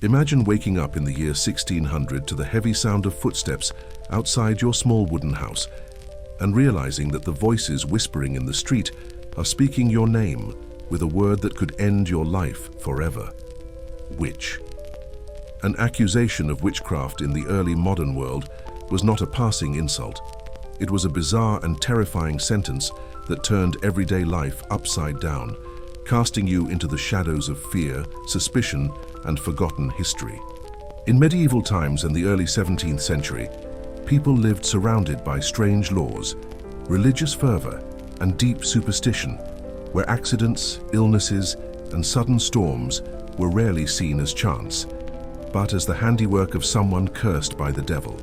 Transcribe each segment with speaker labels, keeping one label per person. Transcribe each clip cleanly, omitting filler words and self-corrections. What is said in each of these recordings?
Speaker 1: Imagine waking up in the year 1600 to the heavy sound of footsteps outside your small wooden house and realizing that the voices whispering in the street are speaking your name with a word that could end your life forever. Witch. An accusation of witchcraft in the early modern world was not a passing insult. It was a bizarre and terrifying sentence that turned everyday life upside down, casting you into the shadows of fear, suspicion, and forgotten history. In medieval times and the early 17th century, people lived surrounded by strange laws, religious fervor, and deep superstition, where accidents, illnesses, and sudden storms were rarely seen as chance, but as the handiwork of someone cursed by the devil.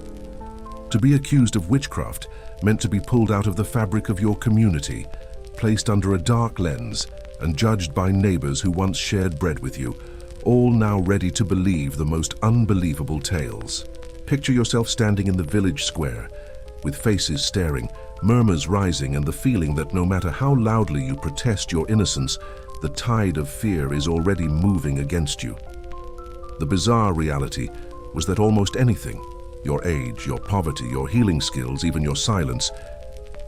Speaker 1: To be accused of witchcraft meant to be pulled out of the fabric of your community, placed under a dark lens, and judged by neighbors who once shared bread with you, all now ready to believe the most unbelievable tales. Picture yourself standing in the village square, with faces staring, murmurs rising, and the feeling that no matter how loudly you protest your innocence, the tide of fear is already moving against you. The bizarre reality was that almost anything, your age, your poverty, your healing skills, even your silence,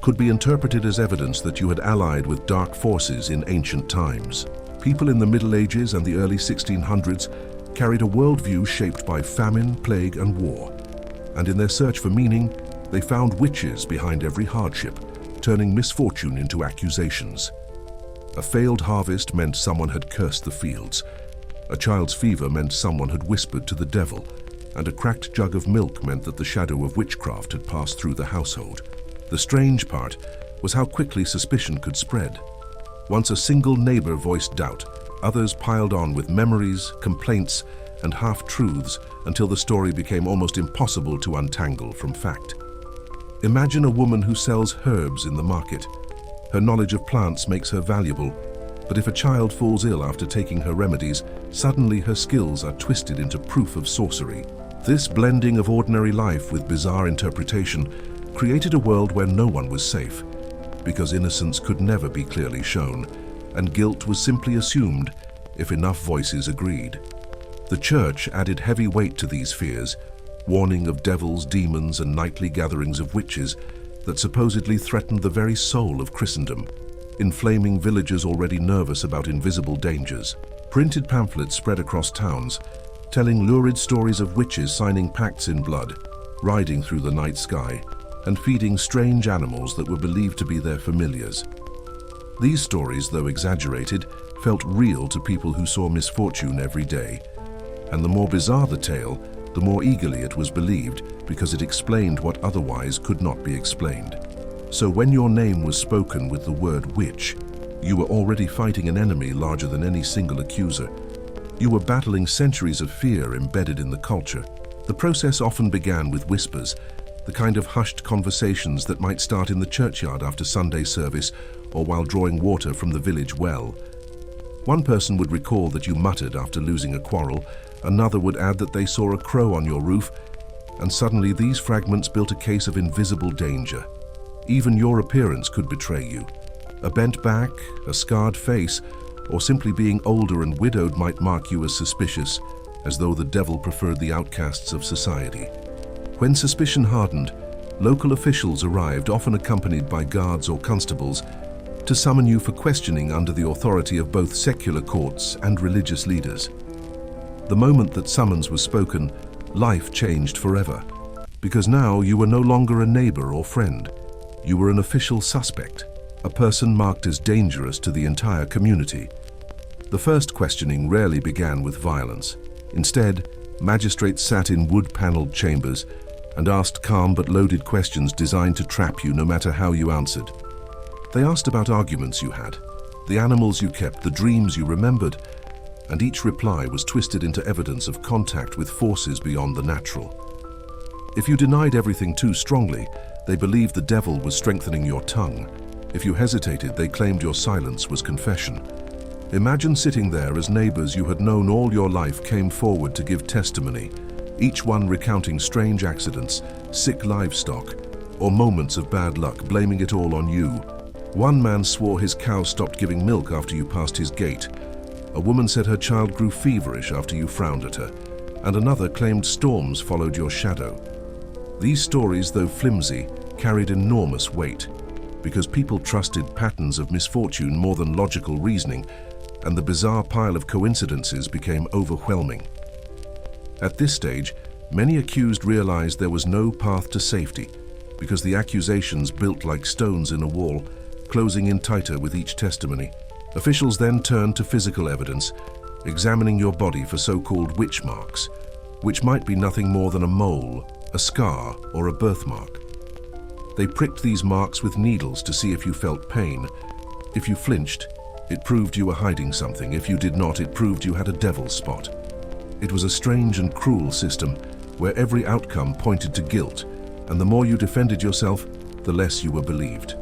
Speaker 1: could be interpreted as evidence that you had allied with dark forces in ancient times. People in the Middle Ages and the early 1600s carried a worldview shaped by famine, plague, and war. And in their search for meaning, they found witches behind every hardship, turning misfortune into accusations. A failed harvest meant someone had cursed the fields. A child's fever meant someone had whispered to the devil, and a cracked jug of milk meant that the shadow of witchcraft had passed through the household. The strange part was how quickly suspicion could spread. Once a single neighbor voiced doubt, others piled on with memories, complaints, and half-truths until the story became almost impossible to untangle from fact. Imagine a woman who sells herbs in the market. Her knowledge of plants makes her valuable, but if a child falls ill after taking her remedies, suddenly her skills are twisted into proof of sorcery. This blending of ordinary life with bizarre interpretation created a world where no one was safe, because innocence could never be clearly shown, and guilt was simply assumed if enough voices agreed. The church added heavy weight to these fears, warning of devils, demons, and nightly gatherings of witches that supposedly threatened the very soul of Christendom, inflaming villagers already nervous about invisible dangers. Printed pamphlets spread across towns, telling lurid stories of witches signing pacts in blood, riding through the night sky, and feeding strange animals that were believed to be their familiars. These stories, though exaggerated, felt real to people who saw misfortune every day. And the more bizarre the tale, the more eagerly it was believed because it explained what otherwise could not be explained. So when your name was spoken with the word witch, you were already fighting an enemy larger than any single accuser. You were battling centuries of fear embedded in the culture. The process often began with whispers, the kind of hushed conversations that might start in the churchyard after Sunday service or while drawing water from the village well. One person would recall that you muttered after losing a quarrel, another would add that they saw a crow on your roof, and suddenly these fragments built a case of invisible danger. Even your appearance could betray you. A bent back, a scarred face, or simply being older and widowed might mark you as suspicious, as though the devil preferred the outcasts of society. When suspicion hardened, local officials arrived, often accompanied by guards or constables, to summon you for questioning under the authority of both secular courts and religious leaders. The moment that summons was spoken, life changed forever, because now you were no longer a neighbor or friend. You were an official suspect, a person marked as dangerous to the entire community. The first questioning rarely began with violence. Instead, magistrates sat in wood-paneled chambers and asked calm but loaded questions designed to trap you no matter how you answered. They asked about arguments you had, the animals you kept, the dreams you remembered, and each reply was twisted into evidence of contact with forces beyond the natural. If you denied everything too strongly, they believed the devil was strengthening your tongue. If you hesitated, they claimed your silence was confession. Imagine sitting there as neighbors you had known all your life came forward to give testimony, each one recounting strange accidents, sick livestock, or moments of bad luck, blaming it all on you. One man swore his cow stopped giving milk after you passed his gate. A woman said her child grew feverish after you frowned at her. and another claimed storms followed your shadow. These stories, though flimsy, carried enormous weight, because people trusted patterns of misfortune more than logical reasoning, and the bizarre pile of coincidences became overwhelming. At this stage, many accused realized there was no path to safety, because the accusations built like stones in a wall, closing in tighter with each testimony. Officials then turned to physical evidence, examining your body for so-called witch marks, which might be nothing more than a mole, a scar, or a birthmark. They pricked these marks with needles to see if you felt pain. If you flinched, it proved you were hiding something. If you did not, it proved you had a devil's spot. It was a strange and cruel system where every outcome pointed to guilt, and the more you defended yourself, the less you were believed.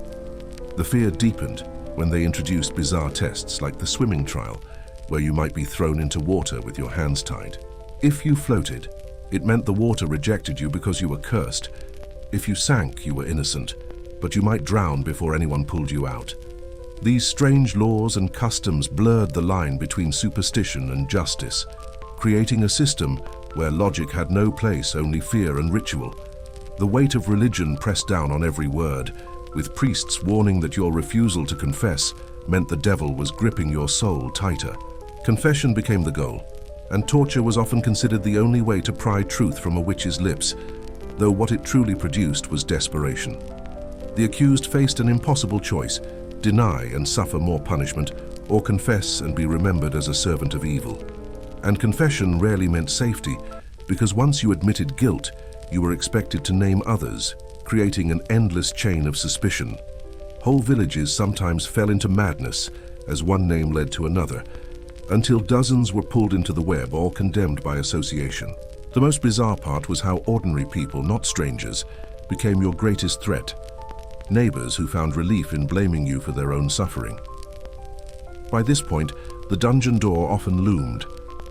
Speaker 1: The fear deepened when they introduced bizarre tests like the swimming trial, where you might be thrown into water with your hands tied. If you floated, it meant the water rejected you because you were cursed. If you sank, you were innocent, but you might drown before anyone pulled you out. These strange laws and customs blurred the line between superstition and justice, creating a system where logic had no place, only fear and ritual. The weight of religion pressed down on every word, with priests warning that your refusal to confess meant the devil was gripping your soul tighter. Confession became the goal, and torture was often considered the only way to pry truth from a witch's lips, though what it truly produced was desperation. The accused faced an impossible choice: deny and suffer more punishment, or confess and be remembered as a servant of evil. And confession rarely meant safety, because once you admitted guilt, you were expected to name others, creating an endless chain of suspicion. Whole villages sometimes fell into madness as one name led to another, until dozens were pulled into the web, all condemned by association. The most bizarre part was how ordinary people, not strangers, became your greatest threat. Neighbors who found relief in blaming you for their own suffering. By this point, the dungeon door often loomed,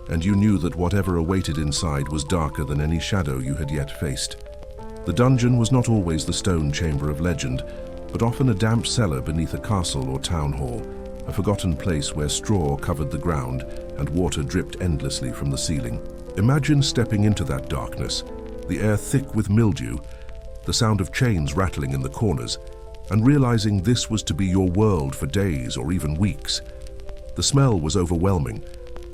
Speaker 1: and you knew that whatever awaited inside was darker than any shadow you had yet faced. The dungeon was not always the stone chamber of legend, but often a damp cellar beneath a castle or town hall, a forgotten place where straw covered the ground and water dripped endlessly from the ceiling. Imagine stepping into that darkness, the air thick with mildew, the sound of chains rattling in the corners, and realizing this was to be your world for days or even weeks. The smell was overwhelming,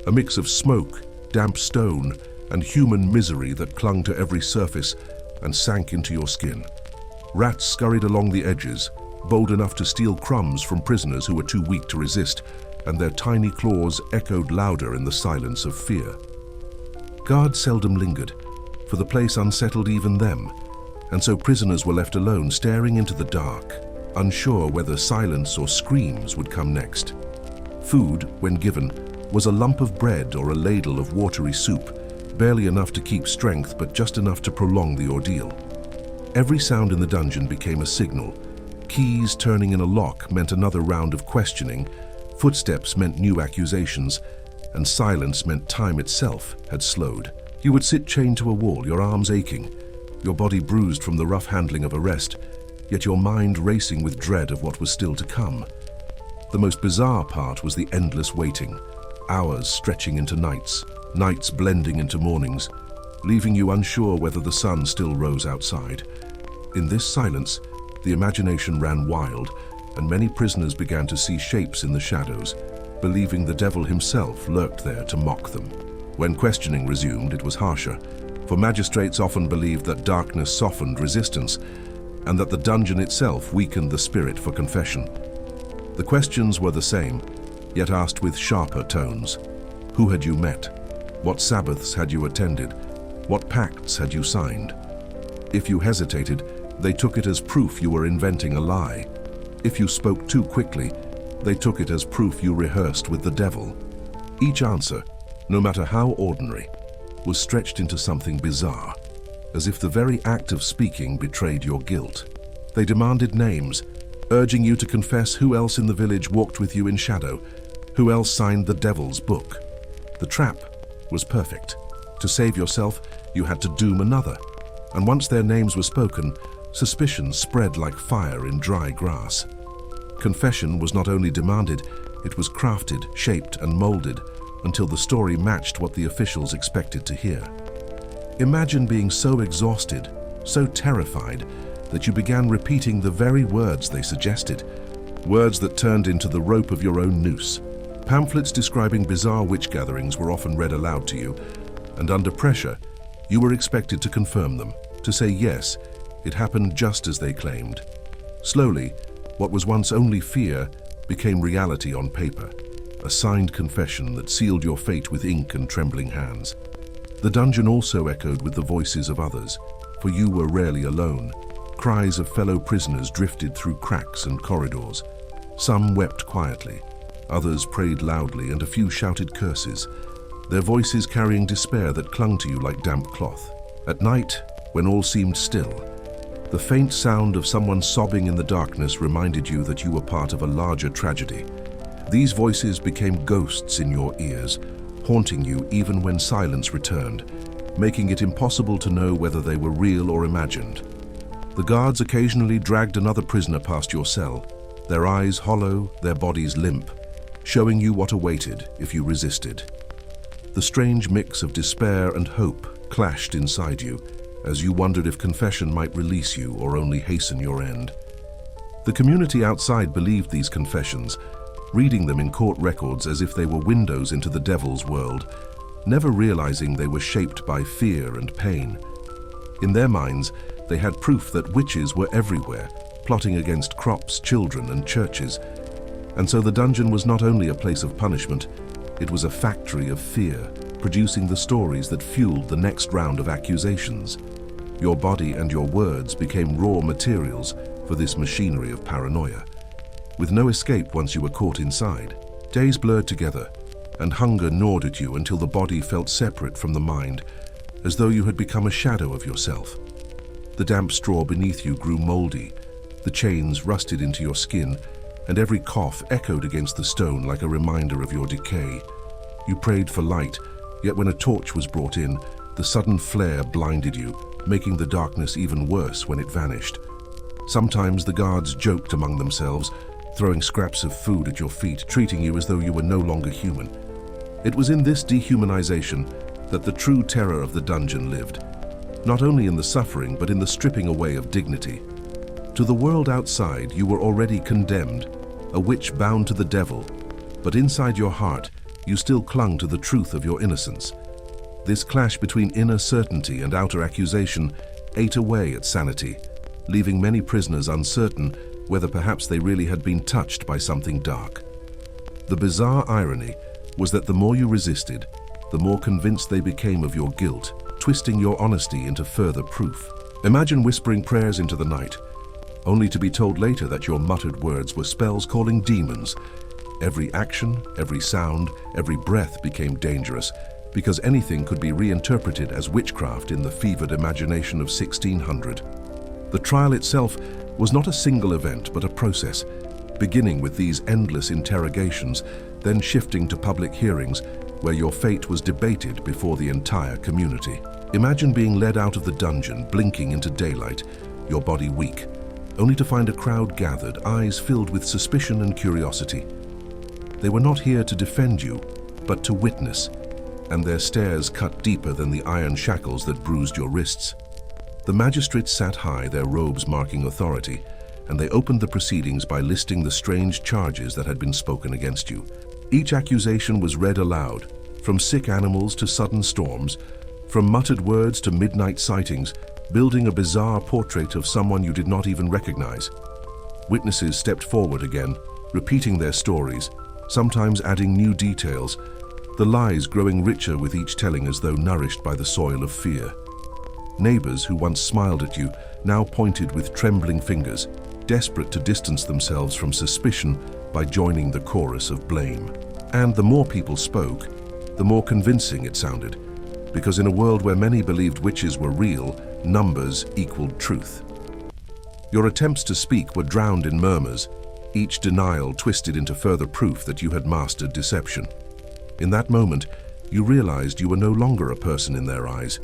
Speaker 1: a mix of smoke, damp stone, and human misery that clung to every surface and sank into your skin. Rats scurried along the edges, bold enough to steal crumbs from prisoners who were too weak to resist, and their tiny claws echoed louder in the silence of fear. Guards seldom lingered, for the place unsettled even them, and so prisoners were left alone, staring into the dark, unsure whether silence or screams would come next. Food, when given, was a lump of bread or a ladle of watery soup, barely enough to keep strength but just enough to prolong the ordeal. Every sound in the dungeon became a signal. Keys turning in a lock meant another round of questioning, footsteps meant new accusations, and silence meant time itself had slowed. You would sit chained to a wall, your arms aching, your body bruised from the rough handling of arrest, yet your mind racing with dread of what was still to come. The most bizarre part was the endless waiting, hours stretching into nights, nights blending into mornings, leaving you unsure whether the sun still rose outside. In this silence, the imagination ran wild, and many prisoners began to see shapes in the shadows, believing the devil himself lurked there to mock them. When questioning resumed, it was harsher, for magistrates often believed that darkness softened resistance, and that the dungeon itself weakened the spirit for confession. The questions were the same, yet asked with sharper tones. Who had you met? What Sabbaths had you attended? What pacts had you signed? If you hesitated, they took it as proof you were inventing a lie. If you spoke too quickly, they took it as proof you rehearsed with the devil. Each answer, no matter how ordinary, was stretched into something bizarre, as if the very act of speaking betrayed your guilt. They demanded names, urging you to confess who else in the village walked with you in shadow, who else signed the devil's book. The trap was perfect. To save yourself, you had to doom another, and once their names were spoken, suspicion spread like fire in dry grass. Confession was not only demanded, it was crafted, shaped, and molded until the story matched what the officials expected to hear. Imagine being so exhausted, so terrified, that you began repeating the very words they suggested, words that turned into the rope of your own noose. Pamphlets describing bizarre witch gatherings were often read aloud to you, and under pressure, you were expected to confirm them, to say yes, it happened just as they claimed. Slowly, what was once only fear became reality on paper, a signed confession that sealed your fate with ink and trembling hands. The dungeon also echoed with the voices of others, for you were rarely alone. Cries of fellow prisoners drifted through cracks and corridors. Some wept quietly, others prayed loudly, and a few shouted curses, their voices carrying despair that clung to you like damp cloth. At night, when all seemed still, the faint sound of someone sobbing in the darkness reminded you that you were part of a larger tragedy. These voices became ghosts in your ears, haunting you even when silence returned, making it impossible to know whether they were real or imagined. The guards occasionally dragged another prisoner past your cell, their eyes hollow, their bodies limp, showing you what awaited if you resisted. The strange mix of despair and hope clashed inside you as you wondered if confession might release you or only hasten your end. The community outside believed these confessions, reading them in court records as if they were windows into the devil's world, never realizing they were shaped by fear and pain. In their minds, they had proof that witches were everywhere, plotting against crops, children, and churches. And so the dungeon was not only a place of punishment, it was a factory of fear, producing the stories that fueled the next round of accusations. Your body and your words became raw materials for this machinery of paranoia. With no escape once you were caught inside, days blurred together, and hunger gnawed at you until the body felt separate from the mind, as though you had become a shadow of yourself. The damp straw beneath you grew moldy, the chains rusted into your skin, and every cough echoed against the stone like a reminder of your decay. You prayed for light, yet when a torch was brought in, the sudden flare blinded you, making the darkness even worse when it vanished. Sometimes the guards joked among themselves, throwing scraps of food at your feet, treating you as though you were no longer human. It was in this dehumanization that the true terror of the dungeon lived, not only in the suffering but in the stripping away of dignity. To the world outside, you were already condemned, a witch bound to the devil, but inside your heart, you still clung to the truth of your innocence. This clash between inner certainty and outer accusation ate away at sanity, leaving many prisoners uncertain whether perhaps they really had been touched by something dark. The bizarre irony was that the more you resisted, the more convinced they became of your guilt, twisting your honesty into further proof. Imagine whispering prayers into the night, only to be told later that your muttered words were spells calling demons. Every action, every sound, every breath became dangerous, because anything could be reinterpreted as witchcraft in the fevered imagination of 1600. The trial itself was not a single event but a process, beginning with these endless interrogations, then shifting to public hearings where your fate was debated before the entire community. Imagine being led out of the dungeon, blinking into daylight, your body weak, only to find a crowd gathered, eyes filled with suspicion and curiosity. They were not here to defend you, but to witness, and their stares cut deeper than the iron shackles that bruised your wrists. The magistrates sat high, their robes marking authority, and they opened the proceedings by listing the strange charges that had been spoken against you. Each accusation was read aloud, from sick animals to sudden storms, from muttered words to midnight sightings, building a bizarre portrait of someone you did not even recognize. Witnesses stepped forward again, repeating their stories, sometimes adding new details, the lies growing richer with each telling as though nourished by the soil of fear. Neighbors who once smiled at you now pointed with trembling fingers, desperate to distance themselves from suspicion by joining the chorus of blame. And the more people spoke, the more convincing it sounded, because in a world where many believed witches were real, numbers equaled truth. Your attempts to speak were drowned in murmurs, each denial twisted into further proof that you had mastered deception. In that moment, you realized you were no longer a person in their eyes.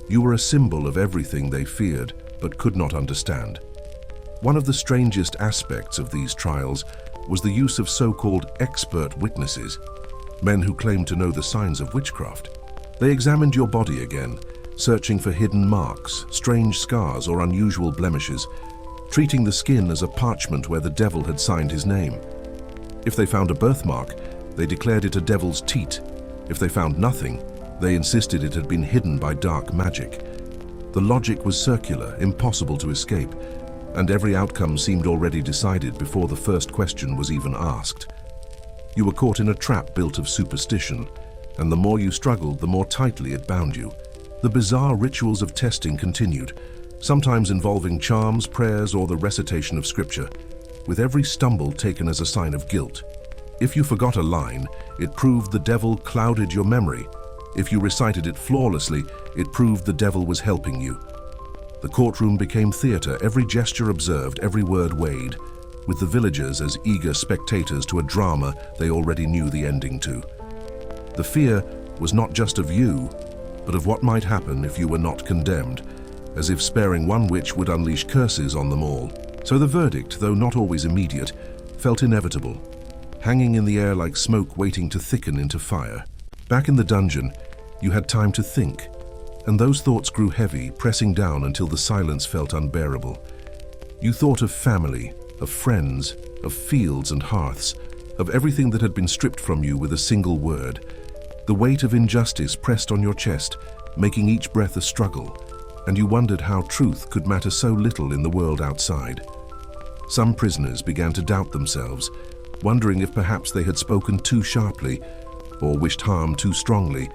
Speaker 1: You were a symbol of everything they feared but could not understand. One of the strangest aspects of these trials was the use of so-called expert witnesses, men who claimed to know the signs of witchcraft. They examined your body again, searching for hidden marks, strange scars, or unusual blemishes, treating the skin as a parchment where the devil had signed his name. If they found a birthmark, they declared it a devil's teat. If they found nothing, they insisted it had been hidden by dark magic. The logic was circular, impossible to escape, and every outcome seemed already decided before the first question was even asked. You were caught in a trap built of superstition, and the more you struggled, the more tightly it bound you. The bizarre rituals of testing continued, sometimes involving charms, prayers, or the recitation of scripture, with every stumble taken as a sign of guilt. If you forgot a line, it proved the devil clouded your memory. If you recited it flawlessly, it proved the devil was helping you. The courtroom became theater, every gesture observed, every word weighed, with the villagers as eager spectators to a drama they already knew the ending to. The fear was not just of you, but of what might happen if you were not condemned, as if sparing one witch would unleash curses on them all. So the verdict, though not always immediate, felt inevitable, hanging in the air like smoke waiting to thicken into fire. Back in the dungeon, you had time to think, and those thoughts grew heavy, pressing down until the silence felt unbearable. You thought of family, of friends, of fields and hearths, of everything that had been stripped from you with a single word. The weight of injustice pressed on your chest, making each breath a struggle, and you wondered how truth could matter so little in the world outside. Some prisoners began to doubt themselves, wondering if perhaps they had spoken too sharply, or wished harm too strongly,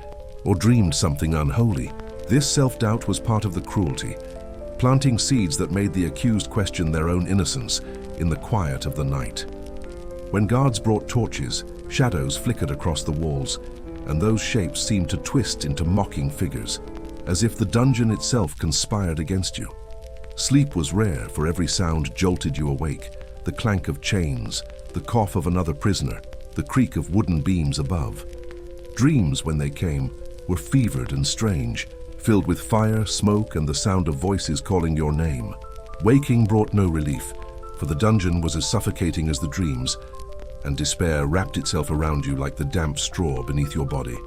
Speaker 1: or dreamed something unholy. This self-doubt was part of the cruelty, planting seeds that made the accused question their own innocence in the quiet of the night. When guards brought torches, shadows flickered across the walls, and those shapes seemed to twist into mocking figures, as if the dungeon itself conspired against you. Sleep was rare, for every sound jolted you awake: the clank of chains, the cough of another prisoner, the creak of wooden beams above. Dreams, when they came, were fevered and strange, filled with fire, smoke, and the sound of voices calling your name. Waking brought no relief, for the dungeon was as suffocating as the dreams, and despair wrapped itself around you like the damp straw beneath your body.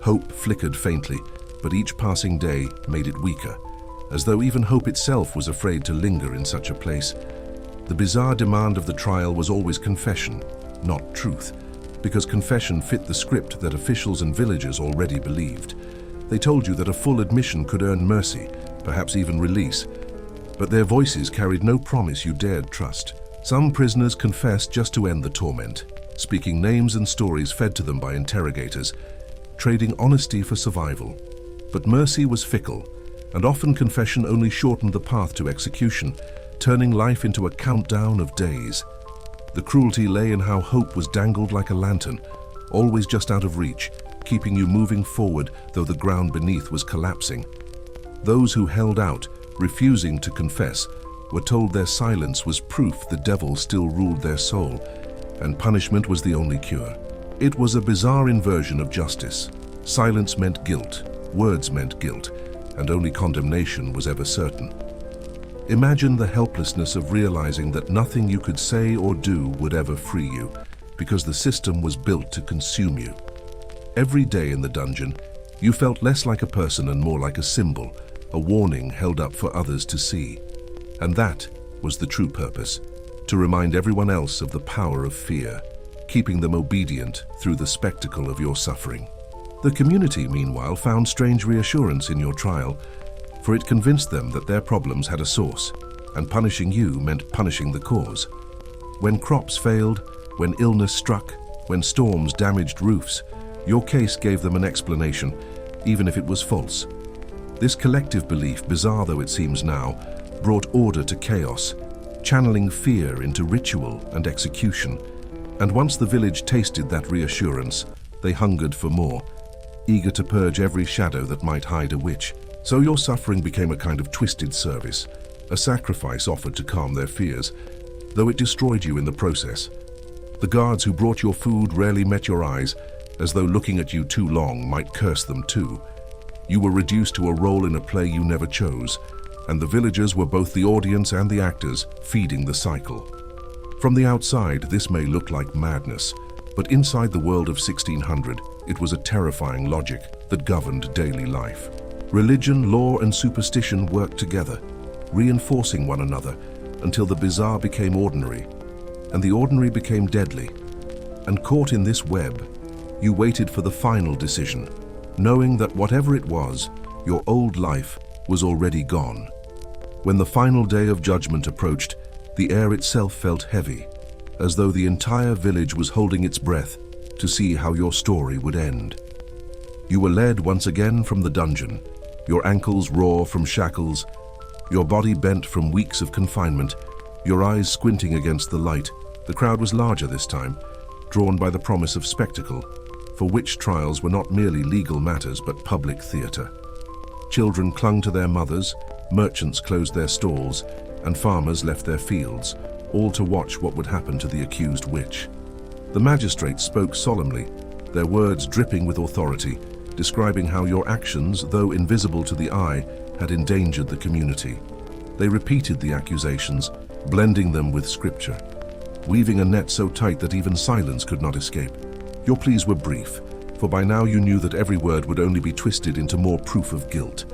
Speaker 1: Hope flickered faintly, but each passing day made it weaker, as though even hope itself was afraid to linger in such a place. The bizarre demand of the trial was always confession, not truth, because confession fit the script that officials and villagers already believed. They told you that a full admission could earn mercy, perhaps even release, but their voices carried no promise you dared trust. Some prisoners confessed just to end the torment, speaking names and stories fed to them by interrogators, trading honesty for survival. But mercy was fickle, and often confession only shortened the path to execution, turning life into a countdown of days. The cruelty lay in how hope was dangled like a lantern, always just out of reach, keeping you moving forward though the ground beneath was collapsing. Those who held out, refusing to confess, were told their silence was proof the devil still ruled their soul, and punishment was the only cure. It was a bizarre inversion of justice. Silence meant guilt, words meant guilt, and only condemnation was ever certain. Imagine the helplessness of realizing that nothing you could say or do would ever free you, because the system was built to consume you. Every day in the dungeon, you felt less like a person and more like a symbol, a warning held up for others to see. And that was the true purpose, to remind everyone else of the power of fear, keeping them obedient through the spectacle of your suffering. The community, meanwhile, found strange reassurance in your trial, for it convinced them that their problems had a source, and punishing you meant punishing the cause. When crops failed, when illness struck, when storms damaged roofs, your case gave them an explanation, even if it was false. This collective belief, bizarre though it seems now, brought order to chaos, channeling fear into ritual and execution. And once the village tasted that reassurance, they hungered for more, eager to purge every shadow that might hide a witch. So your suffering became a kind of twisted service, a sacrifice offered to calm their fears, though it destroyed you in the process. The guards who brought your food rarely met your eyes, as though looking at you too long might curse them too. You were reduced to a role in a play you never chose, and the villagers were both the audience and the actors, feeding the cycle. From the outside, this may look like madness, but inside the world of 1600, it was a terrifying logic that governed daily life. Religion, law, and superstition worked together, reinforcing one another until the bizarre became ordinary, and the ordinary became deadly. And caught in this web, you waited for the final decision, knowing that whatever it was, your old life was already gone. When the final day of judgment approached, the air itself felt heavy, as though the entire village was holding its breath to see how your story would end. You were led once again from the dungeon, your ankles raw from shackles, your body bent from weeks of confinement, your eyes squinting against the light. The crowd was larger this time, drawn by the promise of spectacle, for witch trials were not merely legal matters but public theatre. Children clung to their mothers, merchants closed their stalls, and farmers left their fields, all to watch what would happen to the accused witch. The magistrates spoke solemnly, their words dripping with authority, describing how your actions, though invisible to the eye, had endangered the community. They repeated the accusations, blending them with scripture, weaving a net so tight that even silence could not escape. Your pleas were brief, for by now you knew that every word would only be twisted into more proof of guilt.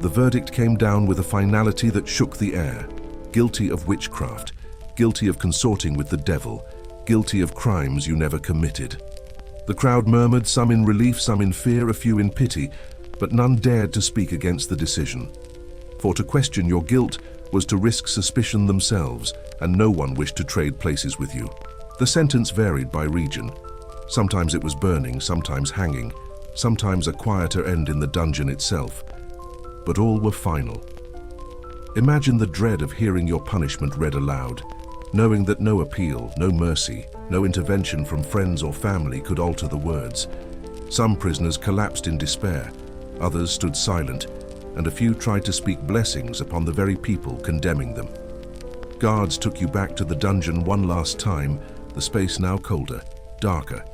Speaker 1: The verdict came down with a finality that shook the air. Guilty of witchcraft, guilty of consorting with the devil, guilty of crimes you never committed. The crowd murmured, some in relief, some in fear, a few in pity, but none dared to speak against the decision. For to question your guilt was to risk suspicion themselves, and no one wished to trade places with you. The sentence varied by region. Sometimes it was burning, sometimes hanging, sometimes a quieter end in the dungeon itself. But all were final. Imagine the dread of hearing your punishment read aloud, knowing that no appeal, no mercy, no intervention from friends or family could alter the words. Some prisoners collapsed in despair, others stood silent, and a few tried to speak blessings upon the very people condemning them. Guards took you back to the dungeon one last time, the space now colder, darker,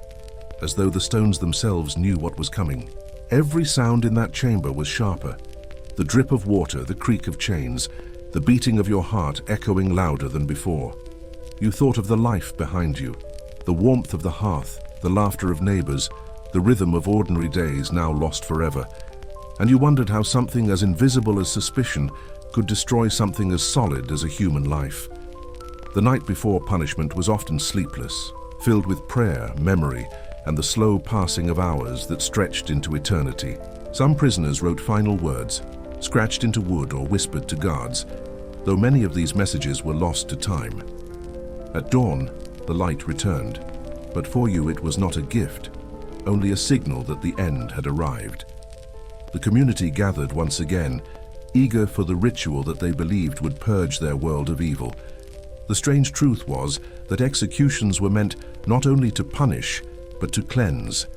Speaker 1: as though the stones themselves knew what was coming. Every sound in that chamber was sharper. The drip of water, the creak of chains, the beating of your heart echoing louder than before. You thought of the life behind you, the warmth of the hearth, the laughter of neighbors, the rhythm of ordinary days now lost forever. And you wondered how something as invisible as suspicion could destroy something as solid as a human life. The night before punishment was often sleepless, filled with prayer, memory, and the slow passing of hours that stretched into eternity. Some prisoners wrote final words, scratched into wood or whispered to guards, though many of these messages were lost to time. At dawn, the light returned, but for you it was not a gift, only a signal that the end had arrived. The community gathered once again, eager for the ritual that they believed would purge their world of evil. The strange truth was that executions were meant not only to punish, but to cleanse,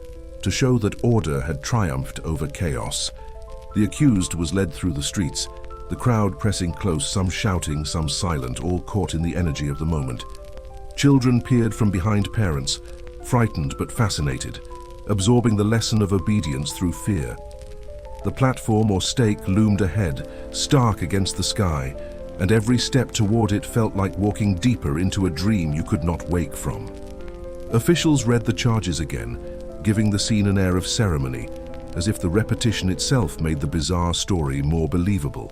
Speaker 1: to show that order had triumphed over chaos. The accused was led through the streets, the crowd pressing close, some shouting, some silent, all caught in the energy of the moment. Children peered from behind parents, frightened but fascinated, absorbing the lesson of obedience through fear. The platform or stake loomed ahead, stark against the sky, and every step toward it felt like walking deeper into a dream you could not wake from. Officials read the charges again, giving the scene an air of ceremony, as if the repetition itself made the bizarre story more believable.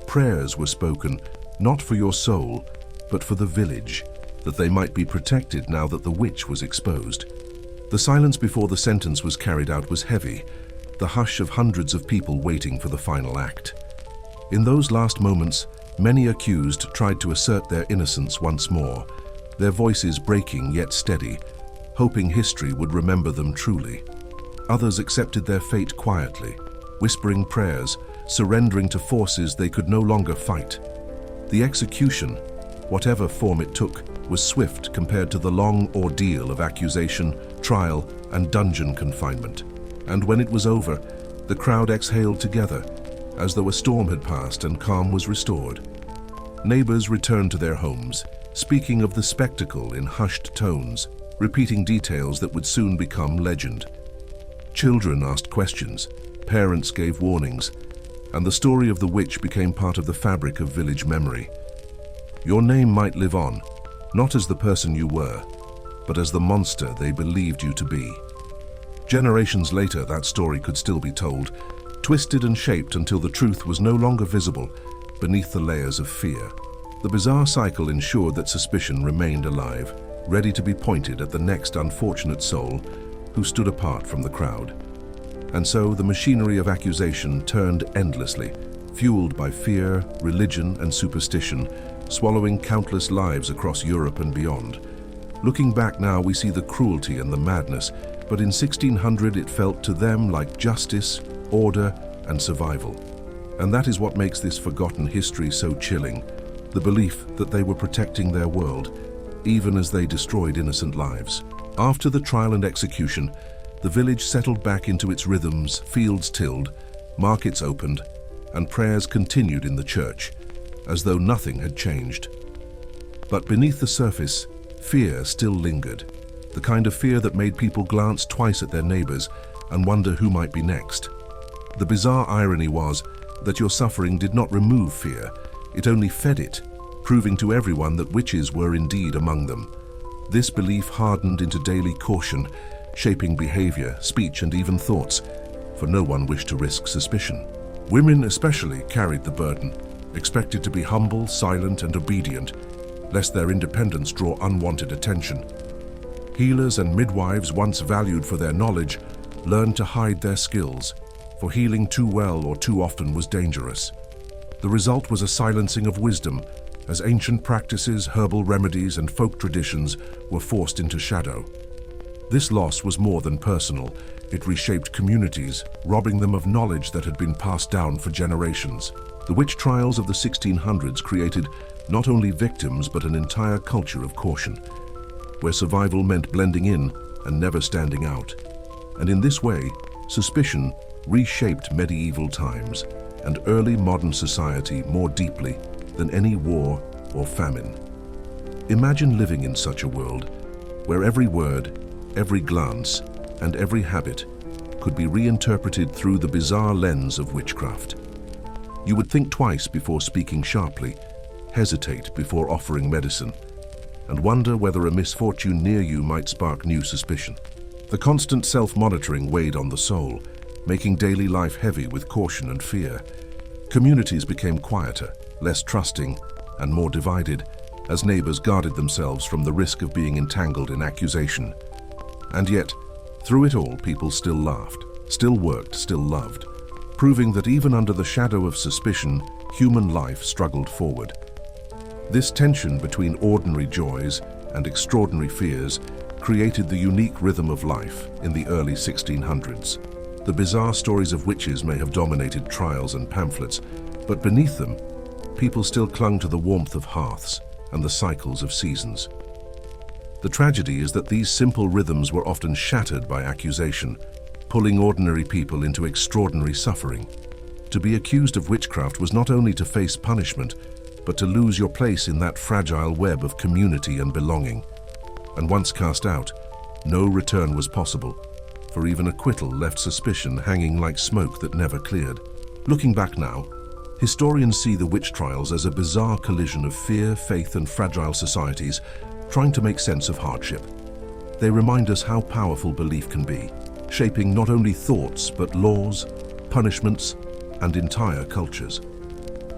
Speaker 1: Prayers were spoken, not for your soul, but for the village, that they might be protected now that the witch was exposed. The silence before the sentence was carried out was heavy, the hush of hundreds of people waiting for the final act. In those last moments, many accused tried to assert their innocence once more, their voices breaking yet steady, hoping history would remember them truly. Others accepted their fate quietly, whispering prayers, surrendering to forces they could no longer fight. The execution, whatever form it took, was swift compared to the long ordeal of accusation, trial, and dungeon confinement. And when it was over, the crowd exhaled together, as though a storm had passed and calm was restored. Neighbors returned to their homes, speaking of the spectacle in hushed tones, repeating details that would soon become legend. Children asked questions, parents gave warnings, and the story of the witch became part of the fabric of village memory. Your name might live on, not as the person you were, but as the monster they believed you to be. Generations later, that story could still be told, twisted and shaped until the truth was no longer visible beneath the layers of fear. The bizarre cycle ensured that suspicion remained alive, ready to be pointed at the next unfortunate soul who stood apart from the crowd. And so the machinery of accusation turned endlessly, fueled by fear, religion, and superstition, swallowing countless lives across Europe and beyond. Looking back now, we see the cruelty and the madness, but in 1600 it felt to them like justice, order, and survival. And that is what makes this forgotten history so chilling, the belief that they were protecting their world, even as they destroyed innocent lives. After the trial and execution, the village settled back into its rhythms, fields tilled, markets opened, and prayers continued in the church, as though nothing had changed. But beneath the surface, fear still lingered, the kind of fear that made people glance twice at their neighbors and wonder who might be next. The bizarre irony was that your suffering did not remove fear, it only fed it, proving to everyone that witches were indeed among them. This belief hardened into daily caution, shaping behavior, speech, and even thoughts, for no one wished to risk suspicion. Women especially carried the burden, expected to be humble, silent, and obedient, lest their independence draw unwanted attention. Healers and midwives, once valued for their knowledge, learned to hide their skills, for healing too well or too often was dangerous. The result was a silencing of wisdom, as ancient practices, herbal remedies, and folk traditions were forced into shadow. This loss was more than personal. It reshaped communities, robbing them of knowledge that had been passed down for generations. The witch trials of the 1600s created not only victims but an entire culture of caution, where survival meant blending in and never standing out. And in this way, suspicion reshaped medieval times and early modern society more deeply than any war or famine. Imagine living in such a world where every word, every glance, and every habit could be reinterpreted through the bizarre lens of witchcraft. You would think twice before speaking sharply, hesitate before offering medicine, and wonder whether a misfortune near you might spark new suspicion. The constant self-monitoring weighed on the soul, making daily life heavy with caution and fear. Communities became quieter, less trusting, and more divided, as neighbors guarded themselves from the risk of being entangled in accusation. And yet, through it all, people still laughed, still worked, still loved, proving that even under the shadow of suspicion, human life struggled forward. This tension between ordinary joys and extraordinary fears created the unique rhythm of life in the early 1600s. The bizarre stories of witches may have dominated trials and pamphlets, but beneath them, people still clung to the warmth of hearths and the cycles of seasons. The tragedy is that these simple rhythms were often shattered by accusation, pulling ordinary people into extraordinary suffering. To be accused of witchcraft was not only to face punishment, but to lose your place in that fragile web of community and belonging. And once cast out, no return was possible, for even acquittal left suspicion hanging like smoke that never cleared. Looking back now, historians see the witch trials as a bizarre collision of fear, faith, and fragile societies trying to make sense of hardship. They remind us how powerful belief can be, shaping not only thoughts but laws, punishments, and entire cultures.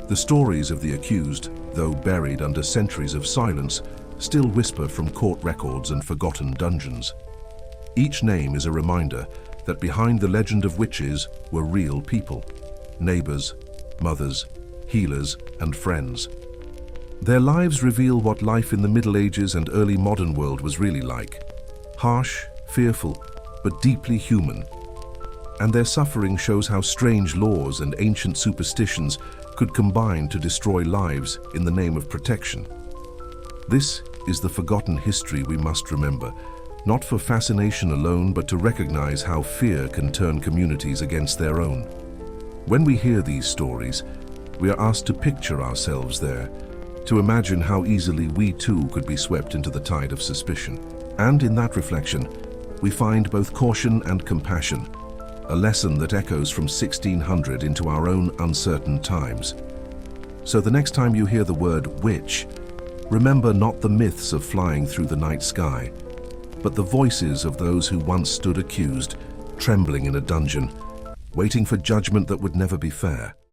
Speaker 1: The stories of the accused, though buried under centuries of silence, still whisper from court records and forgotten dungeons. Each name is a reminder that behind the legend of witches were real people, neighbors, mothers, healers, and friends. Their lives reveal what life in the Middle Ages and early modern world was really like. Harsh, fearful, but deeply human. And their suffering shows how strange laws and ancient superstitions could combine to destroy lives in the name of protection. This is the forgotten history we must remember, not for fascination alone, but to recognize how fear can turn communities against their own. When we hear these stories, we are asked to picture ourselves there, to imagine how easily we too could be swept into the tide of suspicion. And in that reflection, we find both caution and compassion, a lesson that echoes from 1600 into our own uncertain times. So the next time you hear the word witch, remember not the myths of flying through the night sky, but the voices of those who once stood accused, trembling in a dungeon, waiting for judgment that would never be fair.